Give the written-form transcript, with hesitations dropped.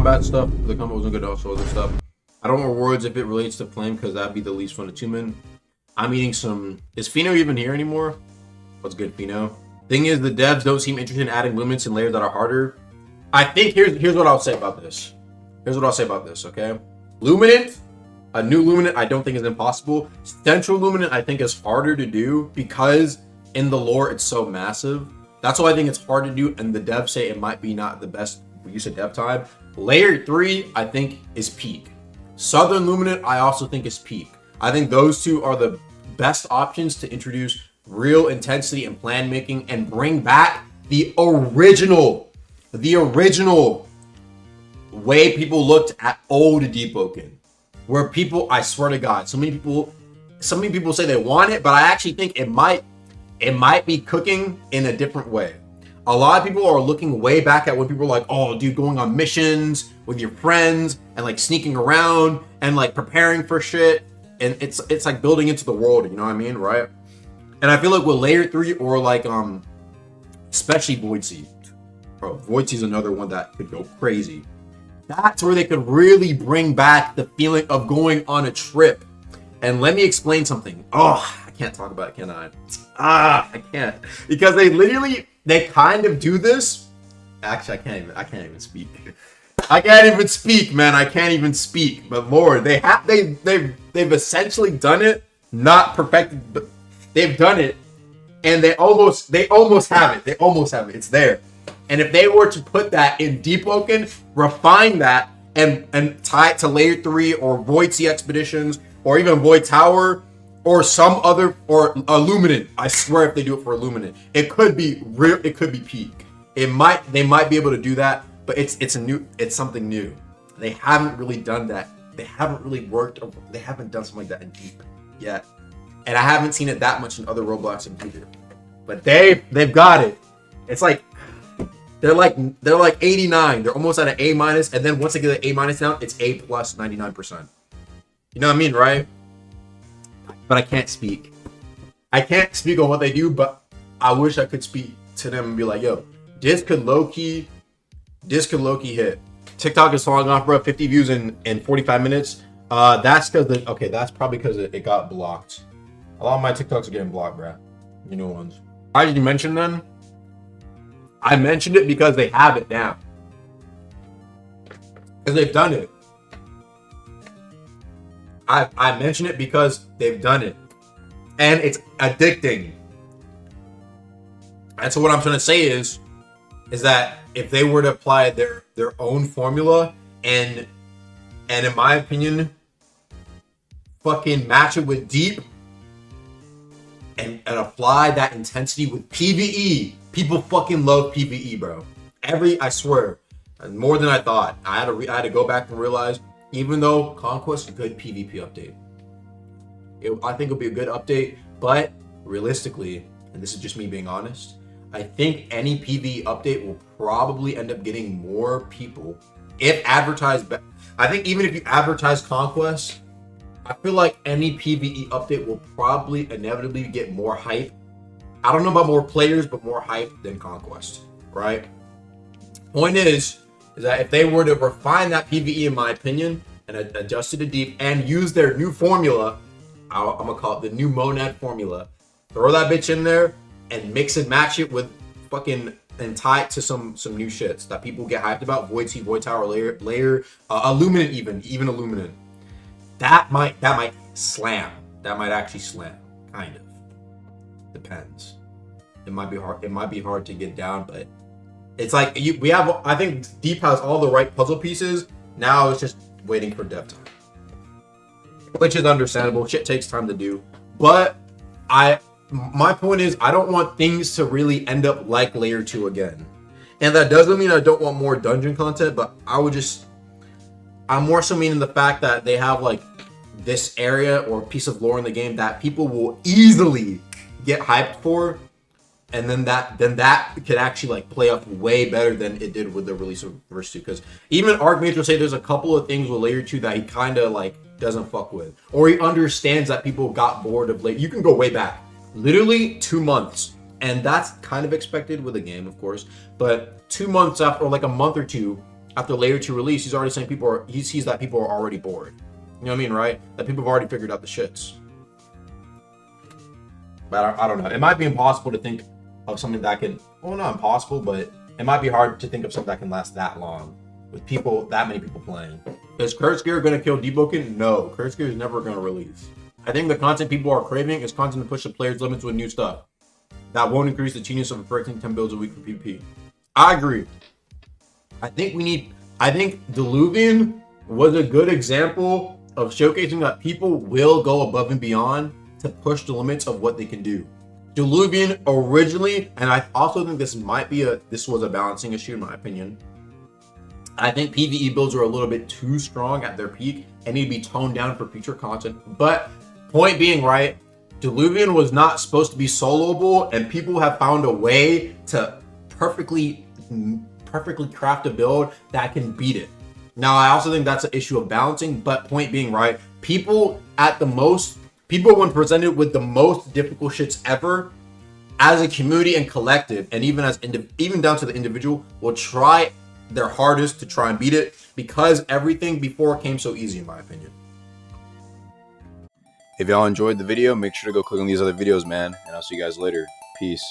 combat stuff. The combat wasn't good, also other stuff. I don't want words if it relates to flame because that'd be the least fun to tune in. I'm eating some. Is Fino even here anymore? What's good, Fino? Thing is, the devs don't seem interested in adding luminance and layers that are harder. I think here's what I'll say about this. Here's what I'll say about this. Okay, luminant, a new luminant, I don't think is impossible. Central luminant, I think is harder to do because in the lore it's so massive. That's why I think it's hard to do, and the devs say it might be not the best use of dev time. Layer 3, I think, is peak. Southern Luminant, I also think is peak. I think those two are the best options to introduce real intensity and plan making and bring back the original way people looked at old Deepwoken. Where people, I swear to God, so many people say they want it, but I actually think it might be cooking in a different way. A lot of people are looking way back at when people were like, oh, dude, going on missions with your friends and like sneaking around and like preparing for shit. And it's like building into the world, you know what I mean, right? And I feel like with Layer 3 or like, especially Void Sea. Bro, Void Sea is another one that could go crazy. That's where they could really bring back the feeling of going on a trip. And let me explain something. Oh, I can't talk about it, can I? I can't. Because they kind of do this. Actually, I can't even speak. I can't even speak, man. I can't even speak. But Lord, they've essentially done it, not perfected, but they've done it, and they almost have it. They almost have it. It's there. And if they were to put that in Deepwoken, refine that, and tie it to Layer 3 or Void Sea Expeditions or even Void Tower or some other, or Illuminant. I swear if they do it for Illuminant, it could be real. It could be peak. They might be able to do that, but it's something new. They haven't really done that. They haven't really worked. They haven't done something like that in Deep yet, and I haven't seen it that much in other Roblox and either. But they've got it. It's like they're like 89. They're almost at an A-, and then once they get an A- down, it's A+ 99%. You know what I mean, right? But I can't speak. I can't speak on what they do, but I wish I could speak to them and be like, yo, this could low-key hit. TikTok is falling off, bro. 50 views in 45 minutes. That's probably because it got blocked. A lot of my TikToks are getting blocked, bro. You know ones. Why did you mention them? I mentioned it because they have it now. Because they've done it. I mention it because they've done it. And it's addicting. And so what I'm trying to say is that if they were to apply their own formula and in my opinion, fucking match it with Deep and apply that intensity with PvE. People fucking love PvE, bro. I swear, more than I thought. I had to go back and realize, even though Conquest is a good PvP update, I think it'll be a good update, but realistically, and this is just me being honest, I think any PvE update will probably end up getting more people if advertised. I think even if you advertise Conquest, I feel like any PvE update will probably inevitably get more hype. I don't know about more players, but more hype than Conquest, right? Point is that if they were to refine that PvE, in my opinion, and adjust it to Deep and use their new formula, I'm gonna call it the new Monad formula, throw that bitch in there and mix and match it with fucking, and tie it to some new shits that people get hyped about. Void Sea, Void Tower, layer, Illuminant, even Illuminant. That might slam. That might actually slam, kind of. Depends. It might be hard. It might be hard to get down, but it's like I think Deep has all the right puzzle pieces. Now it's just waiting for dev time, which is understandable. Shit takes time to do, but my point is I don't want things to really end up like Layer 2 again, and that doesn't mean I don't want more dungeon content. But I'm more so meaning the fact that they have like this area or piece of lore in the game that people will easily get hyped for, and then that could actually like play off way better than it did with the release of Verse 2. Because even Archmage will say there's a couple of things with Layer 2 that he kind of like doesn't fuck with, or he understands that people got bored of Layer. You can go way back, literally 2 months, and that's kind of expected with a game, of course. But 2 months after, or like a month or two after later to release, he's already saying he sees that people are already bored. You know what I mean, right? That people have already figured out the shits. But I don't know. It might be impossible to think of something that can, well, not impossible, but it might be hard to think of something that can last that long with that many people playing. Is Kurtzgear going to kill Deepwoken? No, Kurtzgear is never going to release. I think the content people are craving is content to push the players' limits with new stuff. That won't increase the genius of breaking 10 builds a week for PvP. I agree. I think Diluvian was a good example of showcasing that people will go above and beyond to push the limits of what they can do. Diluvian originally, and I also think this was a balancing issue in my opinion. I think PvE builds are a little bit too strong at their peak and need to be toned down for future content. But point being, right, Diluvian was not supposed to be soloable, and people have found a way to perfectly craft a build that can beat it. Now, I also think that's an issue of balancing, but point being, right, people when presented with the most difficult shits ever, as a community and collective, and even down to the individual, will try their hardest to try and beat it because everything before came so easy, in my opinion. If y'all enjoyed the video, make sure to go click on these other videos, man, and I'll see you guys later. Peace.